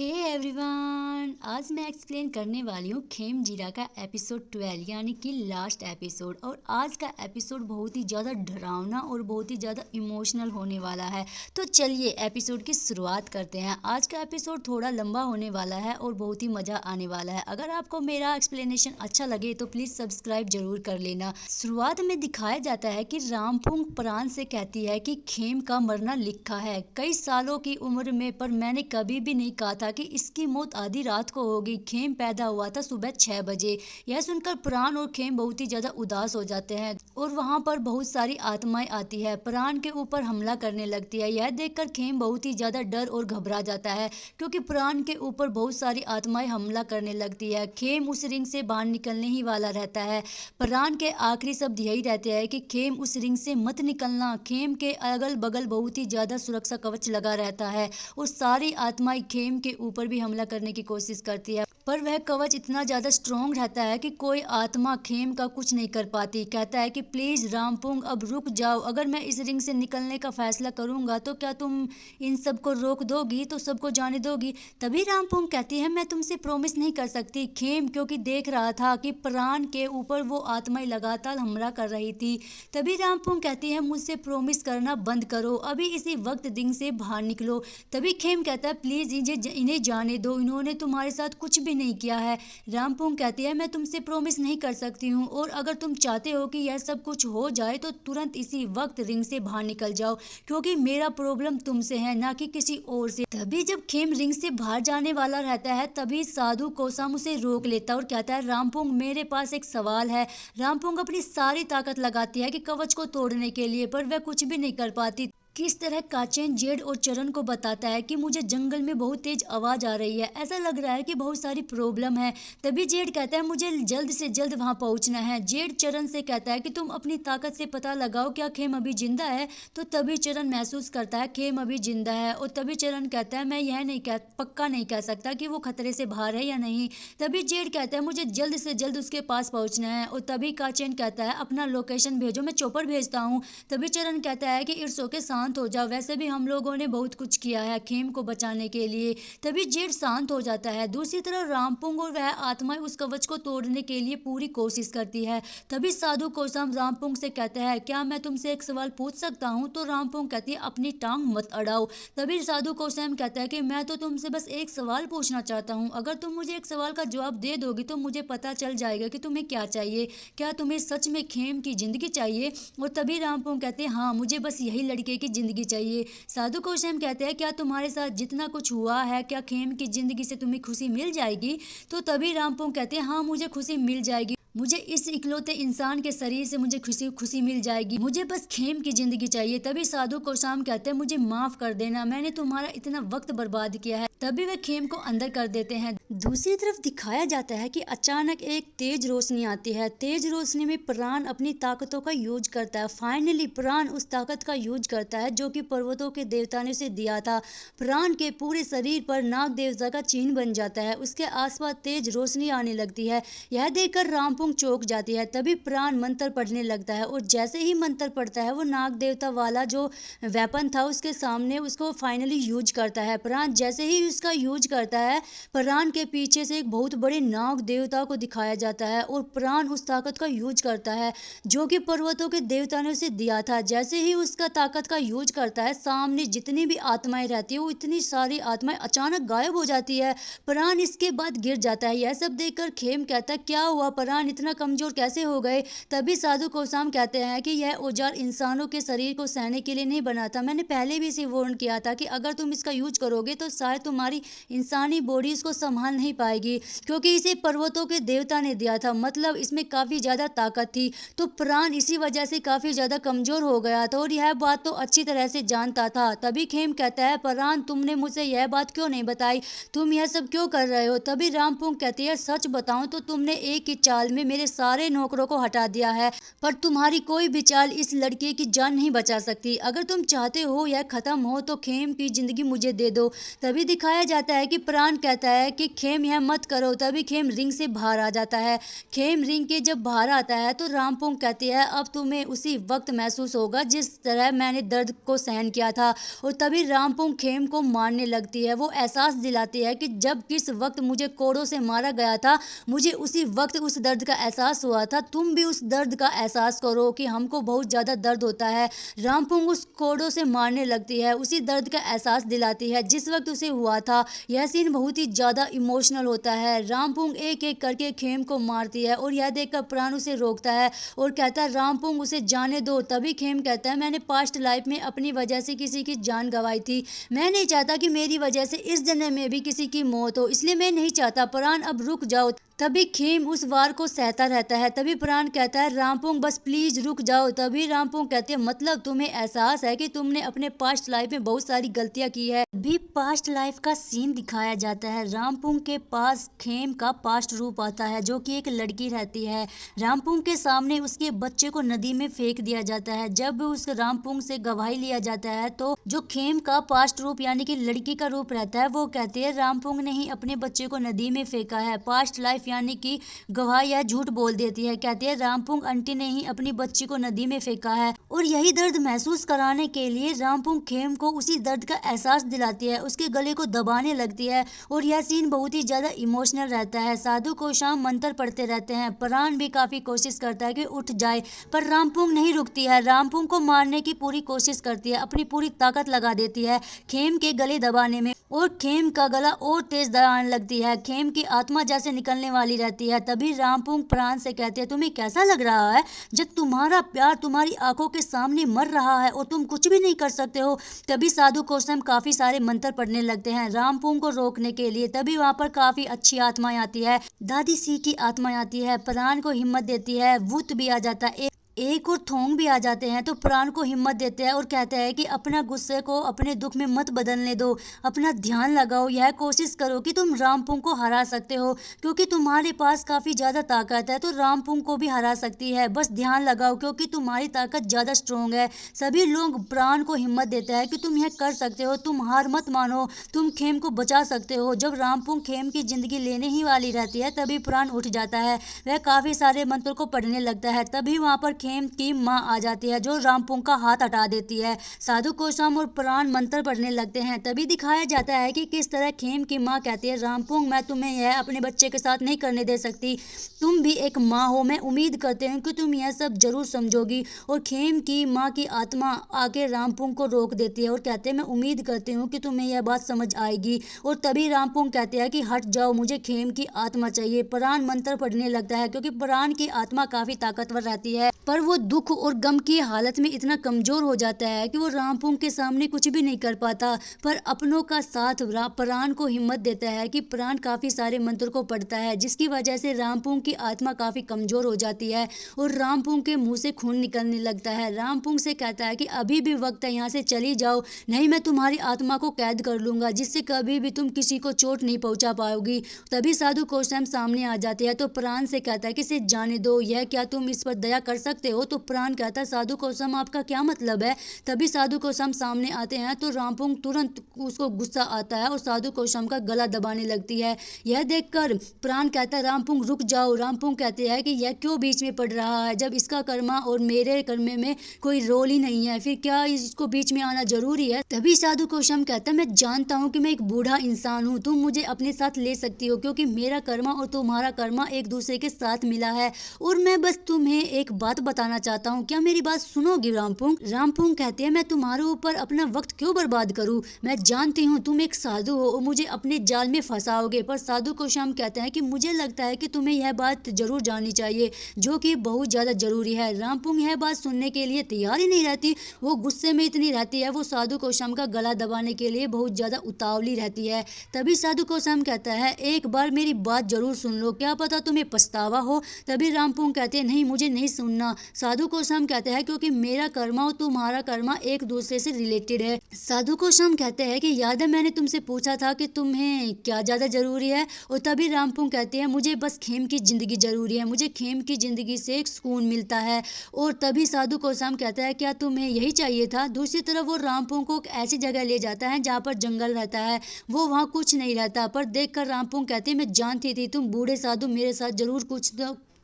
Hey everyone, आज मैं explain करने वाली हूँ खेम जीरा का एपिसोड 12 यानी कि लास्ट एपिसोड। और आज का एपिसोड बहुत ही ज़्यादा डरावना और बहुत ही ज़्यादा इमोशनल होने वाला है। तो चलिए एपिसोड की शुरुआत करते हैं। आज का एपिसोड थोड़ा लंबा होने वाला है और बहुत ही मज़ा आने वाला है। अगर आपको मेरा एक्सप्लेनेशन अच्छा लगे तो प्लीज़ सब्सक्राइब जरूर कर लेना। शुरुआत में दिखाया जाता है कि रामफुंग प्राण से कहती है कि खेम का मरना लिखा है कई सालों की उम्र में, पर मैंने कभी भी नहीं कहा था कि इसकी मौत आधी रात को होगी। खेम पैदा हुआ था सुबह 6 बजे। यह सुनकर प्राण और खेम बहुत ही ज्यादा उदास हो जाते हैं और वहां पर बहुत सारी आत्माएं आती है, प्राण के ऊपर हमला करने लगती है। यह देखकर खेम बहुत ही ज्यादा डर और घबरा जाता है क्योंकि प्राण के ऊपर बहुत सारी आत्माएं हमला करने लगती है। खेम उस रिंग से बाहर निकलने ही वाला रहता है। प्राण के आखिरी शब्द यही रहते हैं कि खेम उस रिंग से मत निकलना। खेम के अगल बगल बहुत ही ज्यादा सुरक्षा कवच लगा रहता है और सारी आत्माएं खेम के ऊपर भी हमला करने की कोशिश करती है, पर वह कवच इतना ज्यादा स्ट्रॉन्ग रहता है कि कोई आत्मा खेम का कुछ नहीं कर पाती। कहता है कि प्लीज रामपुंग अब रुक जाओ, अगर मैं इस रिंग से निकलने का फैसला करूंगा तो क्या तुम इन सबको रोक दोगी, तो सबको जाने दोगी। तभी रामपुंग कहती है मैं तुमसे प्रॉमिस नहीं कर सकती। खेम क्योंकि देख रहा था कि प्राण के ऊपर वो आत्माएं लगातार हमला कर रही थी। तभी रामपुंग कहती है मुझसे प्रॉमिस करना बंद करो, अभी इसी वक्त रिंग से बाहर निकलो। तभी खेम कहता है प्लीज इन्हें जाने दो, इन्होंने तुम्हारे साथ कुछ भी नहीं किया है। रामपुंग कहती है मैं तुमसे प्रॉमिस नहीं कर सकती हूँ, और अगर तुम चाहते हो कि यह सब कुछ हो जाए तो तुरंत इसी वक्त रिंग से बाहर निकल जाओ, क्योंकि मेरा प्रॉब्लम तुमसे है ना कि किसी और से। तभी जब खेम रिंग से बाहर जाने वाला रहता है तभी साधु कोसाम उसे रोक लेता है और कहता है रामपुंग मेरे पास एक सवाल है। रामपुंग अपनी सारी ताकत लगाती है कि कवच को तोड़ने के लिए, पर वह कुछ भी नहीं कर पाती। किस तरह काचेन जेड और चरण को बताता है कि मुझे जंगल में बहुत तेज आवाज आ रही है, ऐसा लग रहा है कि बहुत सारी प्रॉब्लम है। तभी जेड कहता है मुझे जल्द से जल्द वहां पहुंचना है। जेड चरण से कहता है कि तुम अपनी ताकत से पता लगाओ क्या खेम अभी जिंदा है। तो तभी चरण महसूस करता है खेम अभी जिंदा है, और तभी चरण कहता है मैं यह नहीं पक्का नहीं कह सकता कि वो खतरे से बाहर है या नहीं। तभी जेड कहता है मुझे जल्द से जल्द उसके पास पहुंचना है, और तभी काचेन कहता है अपना लोकेशन भेजो, मैं चॉपर भेजता हूँ। तभी चरण कहता है कि इट्स ओके, शांत हो जाओ, वैसे भी हम लोगों ने बहुत कुछ किया है खेम को बचाने के लिए। तभी जेड शांत हो जाता है। दूसरी तरफ रामपुंग और वह आत्माएं उस कवच को तोड़ने के लिए पूरी कोशिश करती है। तभी साधु कोसाम रामपुंग से कहता है क्या मैं तुमसे एक सवाल पूछ सकता हूँ। तो रामपुंग कहती है अपनी टांग मत अड़ाओ। तभी साधु कोसाम कहता है कि मैं तो तुमसे बस एक सवाल पूछना चाहता हूँ, अगर तुम मुझे एक सवाल का जवाब दे दोगी तो मुझे पता चल जाएगा कि तुम्हें क्या चाहिए। क्या तुम्हें सच में खेम की जिंदगी चाहिए। और तभी रामपुंग कहते हैं हाँ मुझे बस यही लड़के की जिंदगी चाहिए। साधु कोशम कहते हैं क्या तुम्हारे साथ जितना कुछ हुआ है क्या खेम की जिंदगी से तुम्हें खुशी मिल जाएगी। तो तभी रामपुंग कहते हैं हाँ मुझे खुशी मिल जाएगी, मुझे इस इकलौते इंसान के शरीर से मुझे खुशी मिल जाएगी, मुझे बस खेम की जिंदगी चाहिए। तभी साधु कोसाम कहते हैं मुझे माफ कर देना, मैंने तुम्हारा इतना वक्त बर्बाद किया है। तभी वे खेम को अंदर कर देते हैं। दूसरी तरफ दिखाया जाता है कि अचानक एक तेज रोशनी आती है। तेज रोशनी में प्राण अपनी ताकतों का यूज करता है। फाइनली प्राण उस ताकत का यूज करता है जो कि पर्वतों के देवता ने उसे दिया था। प्राण के पूरे शरीर पर नाग देवता का चिन्ह बन जाता है। उसके आसपास तेज रोशनी आने लगती है। यह देखकर रामपुंग चौंक जाती है। तभी प्राण मंत्र पढ़ने लगता है, और जैसे ही मंत्र पढ़ता है वो नाग देवता वाला जो वेपन था उसके सामने उसको फाइनली यूज करता है। प्राण जैसे ही उसका यूज करता है, प्राण के पीछे से एक बहुत बड़े नाग देवता को दिखाया जाता है, और प्राण उस ताकत का यूज करता है जो कि पर्वतों के देवता ने उसे दिया था। जैसे ही उसका ताकत का यूज करता है, सामने जितनी भी आत्माएं रहती है वो इतनी सारी आत्माएं अचानक गायब हो जाती है। प्राण इसके बाद गिर जाता है। यह सब देखकर खेम कहता है क्या हुआ, प्राण इतना कमजोर कैसे हो गए। तभी साधु कोसाम कहते हैं कि यह औजार इंसानों के शरीर को सहने के लिए नहीं बना था, मैंने पहले भी इसे वार्न किया था कि अगर तुम इसका यूज करोगे तो शायद तुम्हारी इंसानी बॉडी इसको संभाल नहीं पाएगी, क्योंकि इसे पर्वतों के देवता ने दिया था, मतलब इसमें काफी ज्यादा ताकत थी। तो प्राण इसी वजह से काफी ज्यादा कमजोर हो गया था, और यह बात तो अच्छी तरह से जानता था। तभी खेम कहता है प्राण तुमने मुझे यह बात क्यों नहीं बताई, तुम यह सब क्यों कर रहे हो। तभी रामपुंग कहती है सच बताऊं तो तुमने एक ही चाल में मेरे सारे नौकरों को हटा दिया है, पर तुम्हारी कोई भी चाल इस लड़के की जान नहीं बचा सकती। अगर तुम चाहते हो यह खत्म हो तो खेम की जिंदगी मुझे दे दो। तभी दिखाया जाता है कि प्राण कहता है कि खेम यह मत करो। तभी खेम रिंग से बाहर आ जाता है। खेम रिंग के जब बाहर आता है तो रामपुंग कहती है अब तुम्हें उसी वक्त महसूस होगा जिस तरह मैंने दर्द को सहन किया था। और तभी रामपुंग खेम को मारने लगती है। वो एहसास दिलाती है कि जब किस वक्त मुझे कोड़ों से मारा गया था, मुझे उसी वक्त उस दर्द का एहसास हुआ था। तुम भी उस दर्द का एहसास करो कि हमको बहुत ज़्यादा दर्द होता है। रामपुंग उस कोड़ों से मारने लगती है, उसी दर्द का एहसास दिलाती है जिस वक्त उसे हुआ था। यह सीन बहुत ही ज़्यादा इमोशनल होता है। रामपुंग एक एक करके खेम को मारती है और यह देखकर प्राण उसे रोकता है और कहता है रामपुंग उसे जाने दो। तभी खेम कहता है मैंने पास्ट लाइफ में अपनी वजह से किसी की जान गंवाई थी। मैं नहीं चाहता कि मेरी वजह से इस जन्म में भी किसी की मौत हो, इसलिए मैं नहीं चाहता। प्राण अब रुक जाओ। तभी खेम उस वार को सहता रहता है। तभी प्राण कहता है रामपुंग बस प्लीज रुक जाओ। तभी रामपुंग कहते हैं मतलब तुम्हें एहसास है कि तुमने अपने पास्ट लाइफ में बहुत सारी गलतियां की है। भी पास्ट लाइफ का सीन दिखाया जाता है। रामपुंग के पास खेम का पास्ट रूप आता है जो कि एक लड़की रहती है। रामपुंग के सामने उसके बच्चे को नदी में फेंक दिया जाता है। जब उस रामपुंग से गवाही लिया जाता है तो जो खेम का पास्ट रूप यानी कि लड़की का रूप रहता है वो कहती है रामपुंग ने ही अपने बच्चे को नदी में फेंका है। पास्ट लाइफ यानी कि गवाह या झूठ बोल देती है। कहती है रामपुंग आंटी ने ही अपनी बच्ची को नदी में फेंका है। और यही दर्द महसूस कराने के लिए रामपुंग खेम को उसी दर्द का एहसास दिलाती है, उसके गले को दबाने लगती है। और यह सीन बहुत ही ज्यादा इमोशनल रहता है। साधु को शाम मंत्र पढ़ते रहते हैं। प्राण भी काफी कोशिश करता है कि उठ जाए, पर रामपुंग नहीं रुकती है। रामपुंग को मारने की पूरी कोशिश करती है, अपनी पूरी ताकत लगा देती है खेम के गले दबाने में और खेम का गला और तेज दबाने लगती है। खेम की आत्मा जैसे निकलने वाली रहती है। तभी रामपुंग प्राण से कहते हैं तुम्हें कैसा लग रहा है जब तुम्हारा प्यार तुम्हारी आंखों के सामने मर रहा है और तुम कुछ भी नहीं कर सकते हो। तभी साधु कोसम काफी सारे मंत्र पढ़ने लगते हैं रामपुंग को रोकने के लिए। तभी वहां पर काफी अच्छी आत्माएं आती है। दादी सी की आत्माएं आती है, प्राण को हिम्मत देती है। भूत भी आ जाता है, एक और थोंग भी आ जाते हैं तो प्राण को हिम्मत देते हैं और कहते हैं कि अपना गुस्से को अपने दुख में मत बदलने दो, अपना ध्यान लगाओ, यह कोशिश करो कि तुम रामपुंग को हरा सकते हो क्योंकि तुम्हारे पास काफी ज्यादा ताकत है तो रामपुंग को भी हरा सकती है। बस ध्यान लगाओ क्योंकि तुम्हारी ताकत ज्यादा स्ट्रोंग है। सभी लोग प्राण को हिम्मत देते हैं कि तुम यह कर सकते हो, तुम हार मत मानो, तुम खेम को बचा सकते हो। जब रामपुंग खेम की जिंदगी लेने ही वाली रहती है तभी प्राण उठ जाता है। वह काफी सारे मंत्र को पढ़ने लगता है। तभी वहां पर खेम की माँ आ जाती है जो रामपुंग का हाथ हटा देती है। साधु कोसम और प्राण मंत्र पढ़ने लगते हैं। तभी दिखाया जाता है कि किस तरह खेम की माँ कहती है रामपुंग मैं तुम्हें यह अपने बच्चे के साथ नहीं करने दे सकती, तुम भी एक माँ हो, मैं उम्मीद करती हूँ कि तुम यह सब जरूर समझोगी। और खेम की माँ की आत्मा आके रामपुंग को रोक देती है और कहते हैं मैं उम्मीद करती हूँ कि तुम्हें यह बात समझ आएगी। और तभी रामपुंग कहते हैं कि हट जाओ, मुझे खेम की आत्मा चाहिए। प्राण मंत्र पढ़ने लगता है क्योंकि प्राण की आत्मा काफी ताकतवर रहती है, पर वो दुख और गम की हालत में इतना कमजोर हो जाता है कि वो रामपुंग के सामने कुछ भी नहीं कर पाता। पर अपनों का साथ प्राण को हिम्मत देता है कि प्राण काफी सारे मंत्र को पढ़ता है जिसकी वजह से रामपुंग की आत्मा काफी कमजोर हो जाती है और रामपुंग के मुंह से खून निकलने लगता है। रामपुंग से कहता है कि अभी भी वक्त है, यहाँ से चली जाओ, नहीं मैं तुम्हारी आत्मा को कैद कर लूंगा जिससे कभी भी तुम किसी को चोट नहीं पहुंचा पाओगी। तभी साधु कोसम सामने आ जाते हैं तो प्राण से कहता है कि इसे जाने दो, यह क्या तुम इस पर दया कर सकते हो। तो प्राण कहता है साधु कोसम आपका क्या मतलब है। तभी साधु कोसम सामने आते हैं तो रामपुंग तुरंत उसको गुस्सा आता है और साधु कोसम का गला दबाने लगती है। यह देखकर प्राण कहता है रामपुंग रुक जाओ। रामपुंग कहते हैं कि यह क्यों बीच में पड़ रहा है जब इसका कर्मा और मेरे कर्मे में कोई रोल ही नहीं है, फिर क्या इसको बीच में आना जरूरी है। तभी साधु कोसम कहता है मैं जानता हूँ कि मैं एक बूढ़ा इंसान हूँ, तुम मुझे अपने साथ ले सकती हो क्योंकि मेरा कर्मा और तुम्हारा कर्मा एक दूसरे के साथ मिला है और मैं बस तुम्हें एक बात बताना चाहता हूँ, क्या मेरी बात सुनोगी। रामपुंग रामपुंग कहते हैं मैं तुम्हारे ऊपर अपना वक्त क्यों बर्बाद करूँ, मैं जानती हूँ तुम एक साधु हो और मुझे अपने जाल में फंसाओगे। पर साधु कोसम कहते हैं कि मुझे लगता है कि तुम्हें यह बात जरूर जाननी चाहिए जो कि बहुत ज्यादा जरूरी है। रामपुंग यह बात सुनने के लिए तैयार ही नहीं रहती, वो गुस्से में इतनी रहती है, वो साधु कोसम का गला दबाने के लिए बहुत ज्यादा उतावली रहती है। तभी साधु कोसम कहता है एक बार मेरी बात जरूर सुन लो, क्या पता तुम्हें पछतावा हो। तभी रामपुंग कहते हैं नहीं मुझे नहीं सुनना, साधु कोसाम कहते हैं क्योंकि मेरा कर्मा और तुम्हारा कर्मा एक दूसरे से रिलेटेड है। साधु कोसाम कहते हैं कि याद है मैंने तुमसे पूछा था कि तुम्हें क्या ज्यादा जरूरी है, और तभी रामपुंग कहते हैं मुझे बस खेम की जिंदगी जरूरी है, मुझे खेम की जिंदगी से एक सुकून मिलता है। और तभी साधु कोसाम कहता है क्या तुम्हें यही चाहिए था। दूसरी तरफ वो रामपुंग को एक ऐसी जगह ले जाता है जहाँ पर जंगल रहता है, वो वहाँ कुछ नहीं रहता, पर देखकर रामपुंग कहते हैं मैं जानती थी तुम बूढ़े साधु मेरे साथ जरूर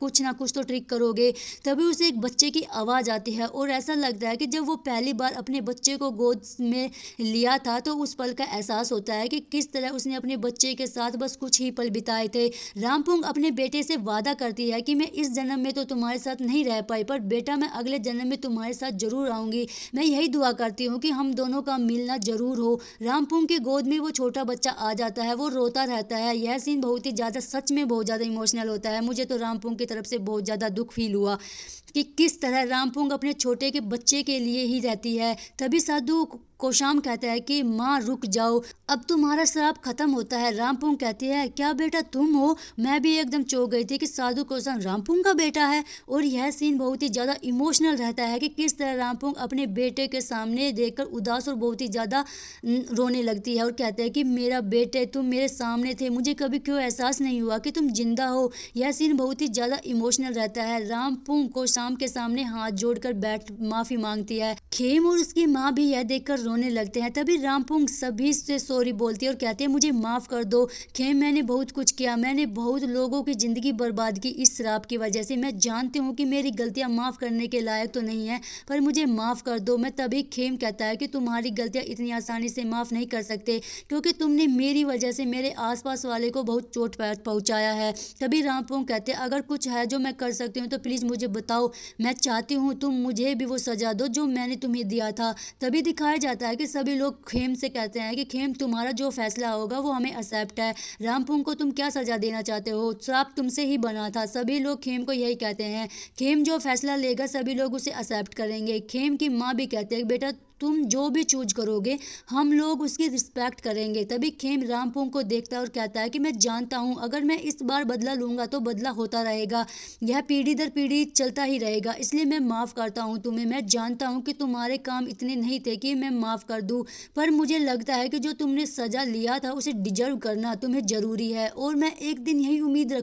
कुछ ना कुछ तो ट्रिक करोगे। तभी उसे एक बच्चे की आवाज़ आती है और ऐसा लगता है कि जब वो पहली बार अपने बच्चे को गोद में लिया था तो उस पल का एहसास होता है कि किस तरह उसने अपने बच्चे के साथ बस कुछ ही पल बिताए थे। रामपुंग अपने बेटे से वादा करती है कि मैं इस जन्म में तो तुम्हारे साथ नहीं रह पाई, पर बेटा मैं अगले जन्म में तुम्हारे साथ जरूर आऊंगी। मैं यही दुआ करती हूँ कि हम दोनों का मिलना जरूर हो। रामपुंग की गोद में वो छोटा बच्चा आ जाता है, वो रोता रहता है। यह सीन बहुत ही ज़्यादा सच में बहुत ज़्यादा इमोशनल होता है। मुझे तो रामपुंग की तरफ से बहुत ज़्यादा दुख फील हुआ कि किस तरह रामपुंग अपने छोटे के बच्चे के लिए ही रहती है। तभी साधु कोशाम कहता है कि माँ रुक जाओ, अब तुम्हारा श्राप खत्म होता है। रामपुंग कहती है क्या बेटा तुम हो। मैं भी एकदम चौंक गई थी कि साधु कोशाम रामपुंग का बेटा है। और यह सीन बहुत ही ज़्यादा इमोशनल रहता है कि किस तरह रामपुंग अपने बेटे के सामने देखकर उदास और बहुत ही ज़्यादा रोने लगती है और कहते हैं कि मेरा बेटे तुम मेरे सामने थे, मुझे कभी क्यों एहसास नहीं हुआ कि तुम जिंदा हो। यह सीन बहुत ही ज़्यादा इमोशनल रहता है। रामपुंग कोशाम के सामने हाथ जोड़कर बैठ माफ़ी मांगती है। खेम और उसकी माँ भी यह देखकर रोने लगते हैं। तभी रामपुंग सभी से सॉरी बोलती है और कहती है मुझे माफ़ कर दो खेम, मैंने बहुत कुछ किया, मैंने बहुत लोगों की ज़िंदगी बर्बाद की इस श्राप की वजह से। मैं जानती हूँ कि मेरी गलतियाँ माफ़ करने के लायक तो नहीं है, पर मुझे माफ़ कर दो। मैं तभी खेम कहता है कि तुम्हारी गलतियाँ इतनी आसानी से माफ़ नहीं कर सकते क्योंकि तुमने मेरी वजह से मेरे आसपास वाले को बहुत चोट पहुँचाया है। तभी रामपुंग कहते हैं अगर कुछ है जो मैं कर सकती हूँ तो प्लीज़ मुझे बताओ, मैं चाहती हूँ तुम मुझे भी वो सज़ा दो जो मैंने तुम्हें दिया था। तभी दिखाया जाता है कि सभी लोग खेम से कहते हैं कि खेम तुम्हारा जो फैसला होगा वो हमें एक्सेप्ट है। रामपुंग को तुम क्या सज़ा देना चाहते हो, श्राप तुमसे ही बना था। सभी लोग खेम को यही कहते हैं, खेम जो फैसला लेगा सभी लोग उसे एक्सेप्ट करेंगे। खेम की माँ भी कहते हैं बेटा तुम जो भी चूज करोगे हम लोग उसकी रिस्पेक्ट करेंगे। तभी खेम रामपुंग को देखता है और कहता है कि मैं जानता हूँ अगर मैं इस बार बदला लूंगा तो बदला होता रहेगा, यह पीढ़ी दर पीढ़ी चलता ही रहेगा, इसलिए मैं माफ़ करता हूँ तुम्हें। मैं जानता हूँ कि तुम्हारे काम इतने नहीं थे कि मैं माफ़ कर दूँ, पर मुझे लगता है कि जो तुमने सज़ा लिया था उसे डिजर्व करना तुम्हें ज़रूरी है और मैं एक दिन यही उम्मीद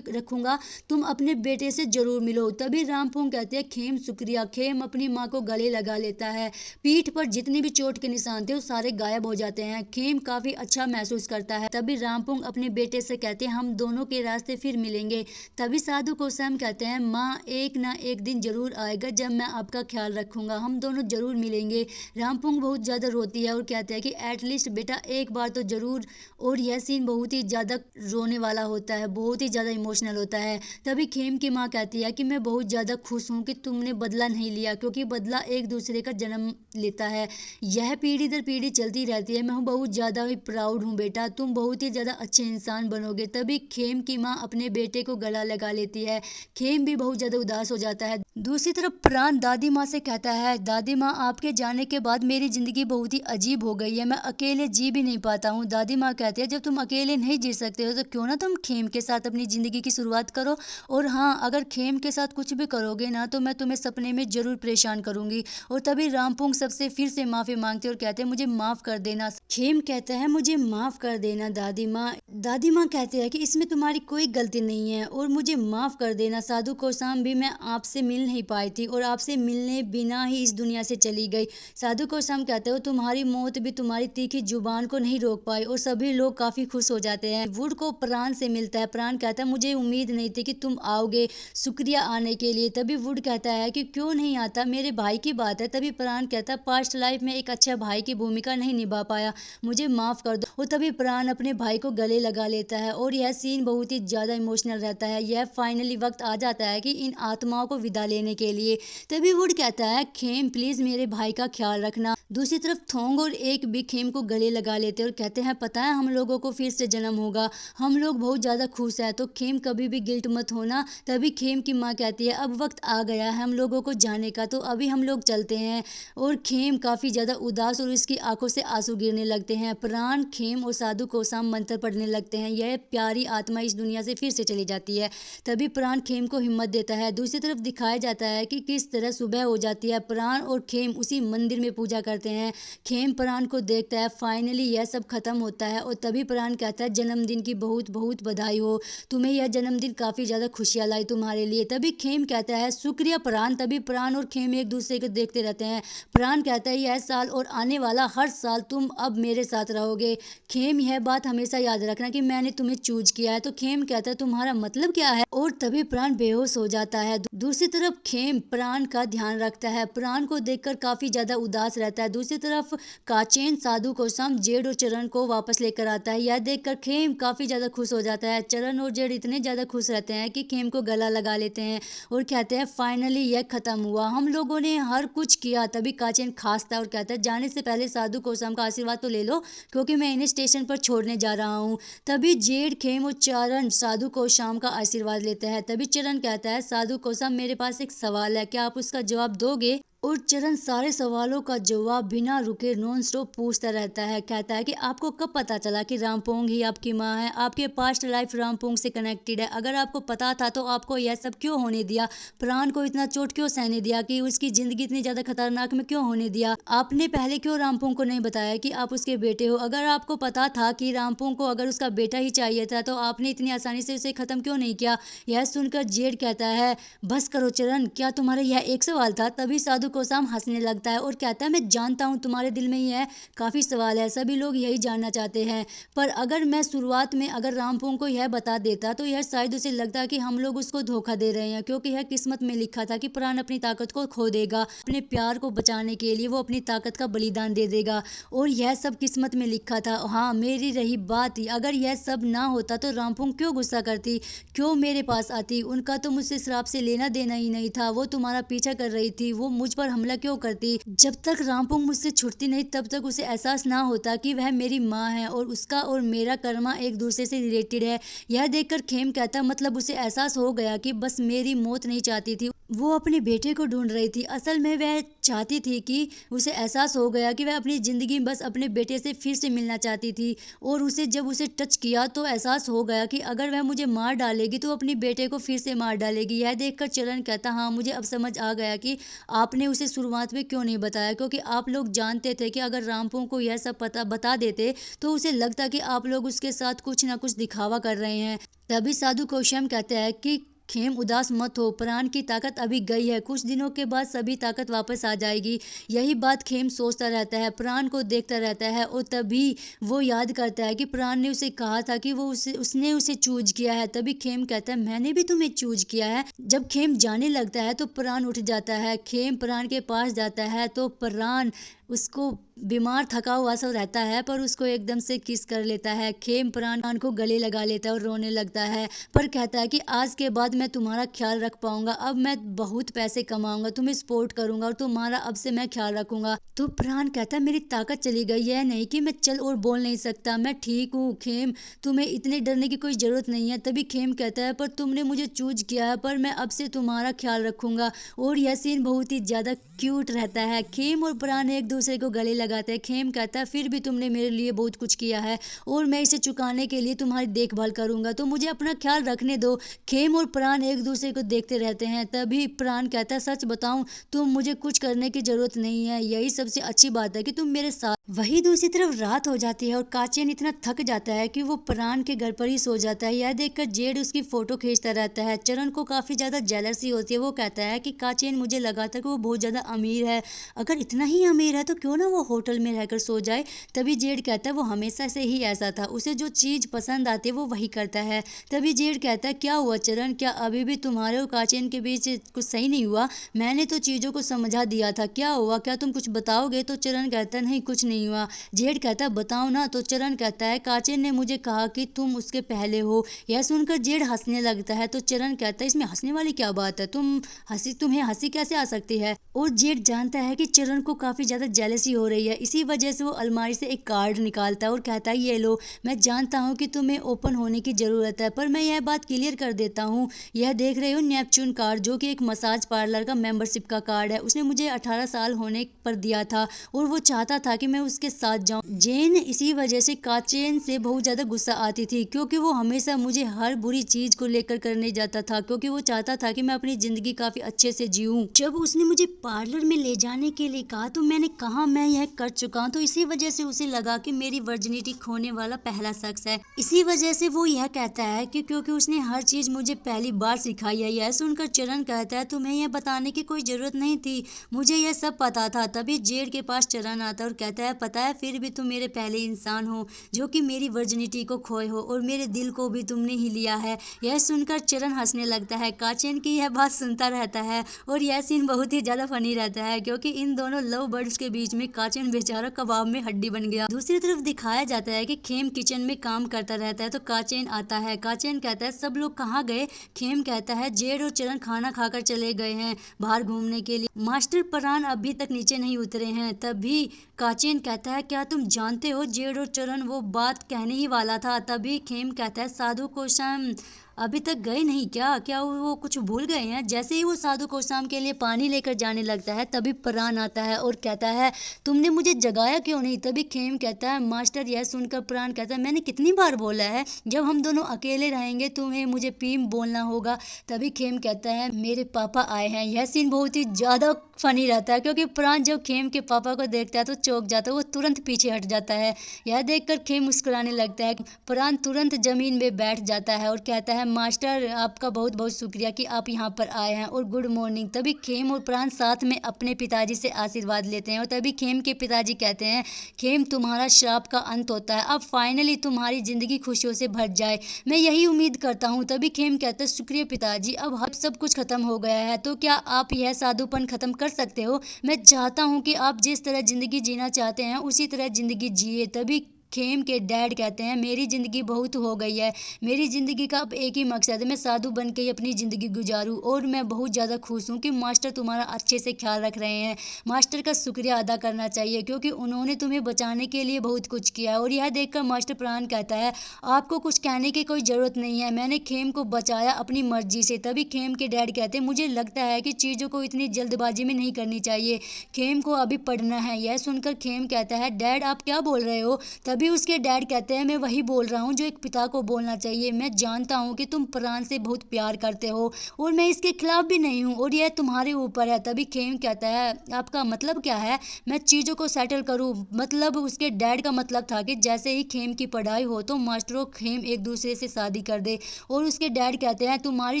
रखूंगा तुम अपने बेटे से ज़रूर मिलो। तभी रामपुंग कहते हैं खेम शुक्रिया। खेम अपनी माँ को गले लगा लेता है। पीठ पर जितने भी चोट के निशान थे वो सारे गायब हो जाते हैं। खेम काफी अच्छा महसूस करता है। तभी रामपुंग अपने बेटे से कहते हैं हम दोनों के रास्ते फिर मिलेंगे। तभी साधु कोसाम कहते हैं माँ एक ना एक दिन जरूर आएगा जब मैं आपका ख्याल रखूंगा, हम दोनों जरूर मिलेंगे। रामपुंग बहुत ज्यादा रोती है और कहते हैं कि एटलीस्ट बेटा एक बार तो जरूर। और यह सीन बहुत ही ज्यादा रोने वाला होता है, बहुत ही ज्यादा इमोशनल होता है। तभी खेम की माँ कहती है कि मैं बहुत ज्यादा खुश हूँ कि तुमने बदला नहीं लिया क्योंकि बदला एक दूसरे का जन्म लेता है, यह पीढ़ी दर पीढ़ी चलती रहती है। मैं बहुत ज़्यादा ही प्राउड हूँ बेटा, तुम बहुत ही ज़्यादा अच्छे इंसान बनोगे। तभी खेम की माँ अपने बेटे को गला लगा लेती है। खेम भी बहुत ज़्यादा उदास हो जाता है। दूसरी तरफ प्राण दादी माँ से कहता है दादी माँ आपके जाने के बाद मेरी ज़िंदगी बहुत ही अजीब हो गई है, मैं अकेले जी भी नहीं पाता हूँ। दादी माँ कहती है जब तुम अकेले नहीं जी सकते हो तो क्यों ना तुम खेम के साथ अपनी ज़िंदगी की शुरुआत करो, और हाँ अगर खेम के साथ कुछ भी करोगे ना तो मैं तुम्हें सपने में ज़रूर परेशान करूँगी। और तभी रामपुंग सबसे फिर से माफ़ी मांगते और कहते हैं मुझे माफ़ कर देना। खेम कहता है मुझे माफ़ कर देना दादी माँ। दादी माँ कहते हैं कि इसमें तुम्हारी कोई गलती नहीं है और मुझे माफ़ कर देना। साधु कोसाम भी मैं आपसे मिल नहीं पाई थी और आपसे मिलने बिना ही इस दुनिया से चली गई। साधु कोसाम कहते हो तुम्हारी मौत भी तुम्हारी तीखी जुबान को नहीं रोक पाई। और सभी लोग काफ़ी खुश हो जाते हैं। वुड को प्राण से मिलता है। प्राण कहता है मुझे उम्मीद नहीं थी कि तुम आओगे, शुक्रिया आने के लिए। तभी वुड कहता है कि क्यों नहीं आता, मेरे भाई की बात है। तभी प्राण कहता है पास्ट लाइफ में एक अच्छा भाई की भूमिका नहीं निभा पाया, मुझे माफ़ कर दो। और तभी प्राण अपने भाई को गले लगा लेता है और यह सीन बहुत ही ज़्यादा इमोशनल रहता है। यह फाइनली वक्त आ जाता है कि इन आत्माओं को विदा लेने के लिए। तभी वुड कहता है खेम प्लीज़ मेरे भाई का ख्याल रखना। दूसरी तरफ थोंग और एक भी खेम को गले लगा लेते हैं और कहते हैं पता है हम लोगों को फिर से जन्म होगा, हम लोग बहुत ज़्यादा खुश हैं। तो खेम कभी भी गिल्ट मत होना। तभी खेम की माँ कहती है अब वक्त आ गया है हम लोगों को जाने का, तो अभी हम लोग चलते हैं। और खेम काफ़ी ज़्यादा उदास और उसकी आंखों से आंसू गिरने लगते हैं। प्राण, खेम और साधु कोसाम मंत्र पढ़ने लगते हैं। यह प्यारी आत्मा इस दुनिया से फिर से चली जाती है। तभी प्राण खेम को हिम्मत देता है। दूसरी तरफ दिखाया जाता है कि किस तरह सुबह हो जाती है। प्राण और खेम उसी मंदिर में पूजा करते हैं। खेम प्राण को देखता है। फाइनली यह सब खत्म होता है और तभी प्राण कहता है जन्मदिन की बहुत बहुत बधाई हो, तुम्हें यह जन्मदिन काफ़ी ज़्यादा खुशियाँ लाई तुम्हारे लिए। तभी खेम कहता है शुक्रिया प्राण। तभी प्राण और खेम एक दूसरे को देखते रहते हैं। प्राण कहता है यह साल और आने वाला हर साल तुम अब मेरे साथ रहोगे। खेम यह बात हमेशा याद रखना कि मैंने तुम्हें चूज किया है। तो खेम कहता है तुम्हारा मतलब क्या है, और तभी प्राण बेहोश हो जाता है। दूसरी तरफ खेम प्राण का ध्यान रखता है। प्राण को देखकर काफी ज्यादा उदास रहता है। दूसरी तरफ काचेन साधु कोसाम जेड और चरण को वापस लेकर आता है। यह देखकर खेम काफी ज्यादा खुश हो जाता है। चरण और जेड इतने ज्यादा खुश रहते हैं कि खेम को गला लगा लेते हैं और कहते हैं फाइनली यह खत्म हुआ, हम लोगों ने हर कुछ किया। तभी काचेन खांसता है और कहता है जाने से पहले साधु कोसाम का आशीर्वाद तो ले लो, क्योंकि मैं इन्हें स्टेशन पर छोड़ने जा रहा हूँ। तभी जेड, खेम और चरण साधु कोसाम का आशीर्वाद लेते हैं। तभी चरण कहता है साधु कोसाम मेरे पास एक सवाल है, क्या आप उसका जवाब दोगे? और चरण सारे सवालों का जवाब बिना रुके नॉन स्टॉप पूछता रहता है। कहता है कि आपको कब पता चला कि रामपोंग ही आपकी माँ है? आपके पास्ट लाइफ रामपोंग से कनेक्टेड है। अगर आपको पता था तो आपको यह सब क्यों होने दिया? प्राण को इतना चोट क्यों सहने दिया कि उसकी जिंदगी इतनी ज्यादा खतरनाक में क्यों होने दिया? आपने पहले क्यों रामपोंग को नहीं बताया कि आप उसके बेटे हो? अगर आपको पता था कि रामपोंग को अगर उसका बेटा ही चाहिए था तो आपने इतनी आसानी से उसे खत्म क्यों नहीं किया? यह सुनकर जेड कहता है बस करो चरण, क्या तुम्हारा यह एक सवाल था? तभी साधु कोसाम हंसने लगता है और कहता है मैं जानता हूँ तुम्हारे दिल में यह काफी सवाल है, सभी लोग यही जानना चाहते हैं, पर अगर मैं शुरुआत में अगर रामपोंग को यह बता देता तो यह शायद उसे लगता कि हम लोग उसको धोखा दे रहे हैं, क्योंकि यह किस्मत में लिखा था कि प्राण अपनी ताकत को खो देगा। अपने प्यार को बचाने के लिए वो अपनी ताकत का बलिदान दे देगा और यह सब किस्मत में लिखा था। हाँ, मेरी रही बात, अगर यह सब ना होता तो रामपोंग क्यों गुस्सा करती, क्यों मेरे पास आती? उनका तो मुझसे श्राप से लेना देना ही नहीं था। वो तुम्हारा पीछा कर रही थी, वो मुझ पर हमला क्यों करती? जब तक रामपोंग मुझसे छुटती नहीं तब तक उसे एहसास ना होता कि वह मेरी माँ है और उसका और मेरा कर्मा एक दूसरे से रिलेटेड है। यह देखकर खेम कहता मतलब उसे एहसास हो गया कि बस मेरी मौत नहीं चाहती थी, वो अपने बेटे को ढूंढ रही थी। असल में वह चाहती थी कि उसे एहसास हो गया कि वह अपनी जिंदगी में बस अपने बेटे से फिर से मिलना चाहती थी, और उसे जब उसे टच किया तो एहसास हो गया कि अगर वह मुझे मार डालेगी तो अपने बेटे को फिर से मार डालेगी। यह देखकर चरण कहता हाँ, मुझे अब समझ आ गया कि आपने उसे शुरुआत में क्यों नहीं बताया, क्योंकि आप लोग जानते थे कि अगर रामपोंग को यह सब पता बता देते तो उसे लगता कि आप लोग उसके साथ कुछ ना कुछ दिखावा कर रहे हैं। तभी साधु कोशम कहते हैं कि खेम उदास मत हो, प्राण की ताकत अभी गई है, कुछ दिनों के बाद सभी ताकत वापस आ जाएगी। यही बात खेम सोचता रहता है, प्राण को देखता रहता है और तभी वो याद करता है कि प्राण ने उसे कहा था कि उसने उसे चूज किया है। तभी खेम कहता है मैंने भी तुम्हें चूज किया है। जब खेम जाने लगता है तो प्राण उठ जाता है। खेम प्राण के पास जाता है तो प्राण उसको बीमार थका हुआ सा रहता है पर उसको एकदम से किस कर लेता है। खेम प्राण को गले लगा लेता है और रोने लगता है, पर कहता है कि आज के बाद मैं तुम्हारा ख्याल रख पाऊंगा, अब मैं बहुत पैसे कमाऊंगा, तुम्हें सपोर्ट करूंगा और तुम्हारा अब से मैं ख्याल रखूंगा। तो प्राण कहता है मेरी ताकत चली गई है, नहीं कि मैं चल और बोल नहीं सकता, मैं ठीक हूँ खेम, तुम्हें इतने डरने की कोई जरूरत नहीं है। तभी खेम कहता है पर तुमने मुझे चूज किया है, पर मैं अब से तुम्हारा ख्याल रखूंगा। और यह सीन बहुत ही ज्यादा क्यूट रहता है। खेम और प्राण एक दूसरे को गले लगाते हैं। खेम कहता है फिर भी तुमने मेरे लिए बहुत कुछ किया है और मैं इसे चुकाने के लिए तुम्हारी देखभाल करूंगा, तो मुझे अपना ख्याल रखने दो। खेम और प्राण एक दूसरे को देखते रहते हैं। तभी प्राण कहता है सच बताऊं, तुम मुझे कुछ करने की जरूरत नहीं है, यही सबसे अच्छी बात है कि तुम मेरे साथ। वही दूसरी तरफ रात हो जाती है और काचेन इतना थक जाता है कि वो प्राण के घर पर ही सो जाता है। यह देखकर जेड उसकी फोटो खींचता रहता है। चरण को काफी ज्यादा जेलसी होती है। वो कहता है कि काचेन मुझे लगा था कि वो बहुत ज्यादा अमीर है, अगर इतना ही अमीर है तो क्यों ना वो होटल में रहकर सो जाए। तभी जेड कहता है वो हमेशा से ही ऐसा था, उसे जो चीज पसंद आती है वो वही करता है। तभी जेड कहता है क्या हुआ चरण, क्या अभी भी तुम्हारे और काचेन के बीच कुछ सही नहीं हुआ? मैंने तो चीजों को समझा दिया था, क्या हुआ, क्या तुम कुछ बताओगे? तो चरण कहता है नहीं कुछ नहीं हुआ। जेड कहता है बताओ ना। तो चरण कहता है काचेन ने मुझे कहा कि तुम उसके पहले हो। यह सुनकर जेड हंसने लगता है। तो चरण कहता है इसमें हंसने वाली क्या बात है, तुम्हें हंसी कैसे आ सकती है? और जेड जानता है कि चरण को काफी ज्यादा जेलसी हो रही है। इसी वजह से वो अलमारी से एक कार्ड निकालता है और कहता है ये लो, मैं जानता हूँ कि तुम्हें ओपन होने की ज़रूरत है, पर मैं यह बात क्लियर कर देता हूँ। यह देख रहे हो नेपच्यून कार्ड, जो कि एक मसाज पार्लर का मेंबरशिप का कार्ड है। उसने मुझे 18 साल होने पर दिया था और वो चाहता था कि मैं उसके साथ जाऊँ। जेन इसी वजह से काचेन से बहुत ज़्यादा गुस्सा आती थी, क्योंकि वो हमेशा मुझे हर बुरी चीज़ को लेकर करने जाता था, क्योंकि वो चाहता था कि मैं अपनी ज़िंदगी काफ़ी अच्छे से जीऊँ। जब उसने मुझे पार्लर में ले जाने के लिए कहा तो मैंने कहा मैं यह कर चुका हूँ, तो इसी वजह से उसे लगा कि मेरी वर्जिनिटी खोने वाला पहला शख्स है। इसी वजह से वो यह कहता है कि क्योंकि उसने हर चीज़ मुझे पहली बार सिखाई है। यह सुनकर चरण कहता है तुम्हें यह बताने की कोई ज़रूरत नहीं थी, मुझे यह सब पता था। तभी जेड के पास चरण आता है और कहता है पता है फिर भी तुम मेरे पहले इंसान हो जो कि मेरी वर्जिनिटी को खोए हो, और मेरे दिल को भी तुमने ही लिया है। यह सुनकर चरण हंसने लगता है। काचेन की यह बात सुनता रहता है और यह सीन बहुत ही ज़्यादा फनी रहता है, क्योंकि इन दोनों लव बर्ड्स के बीच में काचेन बेचारा कबाब में हड्डी बन गया। दूसरी तरफ दिखाया जाता है कि खेम किचन में काम करता रहता है तो काचेन आता है। काचेन कहता है सब लोग कहाँ गए? खेम कहता है जेड और चरण खाना खाकर चले गए हैं बाहर घूमने के लिए, मास्टर परान अभी तक नीचे नहीं उतरे हैं। तभी काचेन कहता है क्या तुम जानते हो जेड और चरण वो बात कहने ही वाला था। तभी खेम कहता है साधु कोशाम अभी तक गए नहीं क्या? क्या वो कुछ भूल गए हैं? जैसे ही वो साधु कोशाम के लिए पानी लेकर जाने लगता है तभी प्राण आता है और कहता है तुमने मुझे जगाया क्यों नहीं? तभी खेम कहता है मास्टर। यह सुनकर प्राण कहता है मैंने कितनी बार बोला है जब हम दोनों अकेले रहेंगे तुम्हें मुझे पीम बोलना होगा। तभी खेम कहता है मेरे पापा आए हैं। यह सीन बहुत ही ज़्यादा फनी रहता है, क्योंकि प्राण जब खेम के पापा को देखता है तो चौंक जाता है, वो तुरंत पीछे हट जाता है। यह देखकर खेम मुस्कुराने लगता है। प्राण तुरंत जमीन में बैठ जाता है और कहता है मास्टर आपका बहुत बहुत शुक्रिया कि आप यहाँ पर आए हैं और गुड मॉर्निंग। तभी खेम और प्राण साथ में अपने पिताजी से आशीर्वाद लेते हैं और तभी खेम के पिताजी कहते हैं खेम तुम्हारा श्राप का अंत होता है, अब फाइनली तुम्हारी जिंदगी खुशियों से भर जाए, मैं यही उम्मीद करता हूँ। तभी खेम कहते हैं शुक्रिया पिताजी, अब सब कुछ खत्म हो गया है तो क्या आप यह साधुपन खत्म कर सकते हो? मैं चाहता हूँ कि आप जिस तरह जिंदगी जीना चाहते हैं उसी तरह जिंदगी जिए। तभी खेम के डैड कहते हैं मेरी ज़िंदगी बहुत हो गई है, मेरी ज़िंदगी का अब एक ही मकसद है, मैं साधु बन के ही अपनी ज़िंदगी गुजारूं और मैं बहुत ज़्यादा खुश हूं कि मास्टर तुम्हारा अच्छे से ख्याल रख रहे हैं। मास्टर का शुक्रिया अदा करना चाहिए क्योंकि उन्होंने तुम्हें बचाने के लिए बहुत कुछ किया है। और यह देखकर मास्टर प्राण कहता है आपको कुछ कहने की कोई ज़रूरत नहीं है, मैंने खेम को बचाया अपनी मर्जी से। तभी खेम के डैड कहते हैं मुझे लगता है कि चीज़ों को इतनी जल्दबाजी में नहीं करनी चाहिए, खेम को अभी पढ़ना है। यह सुनकर खेम कहता है डैड आप क्या बोल रहे हो? तभी उसके डैड कहते हैं मैं वही बोल रहा हूँ जो एक पिता को बोलना चाहिए, मैं जानता हूँ कि तुम प्राण से बहुत प्यार करते हो और मैं इसके खिलाफ भी नहीं हूँ और यह तुम्हारे ऊपर है। तभी खेम कहता है आपका मतलब क्या है? मैं चीज़ों को सेटल करूँ? मतलब उसके डैड का मतलब था कि जैसे ही खेम की पढ़ाई हो तो मास्टर और खेम एक दूसरे से शादी कर दे। और उसके डैड कहते हैं तुम्हारी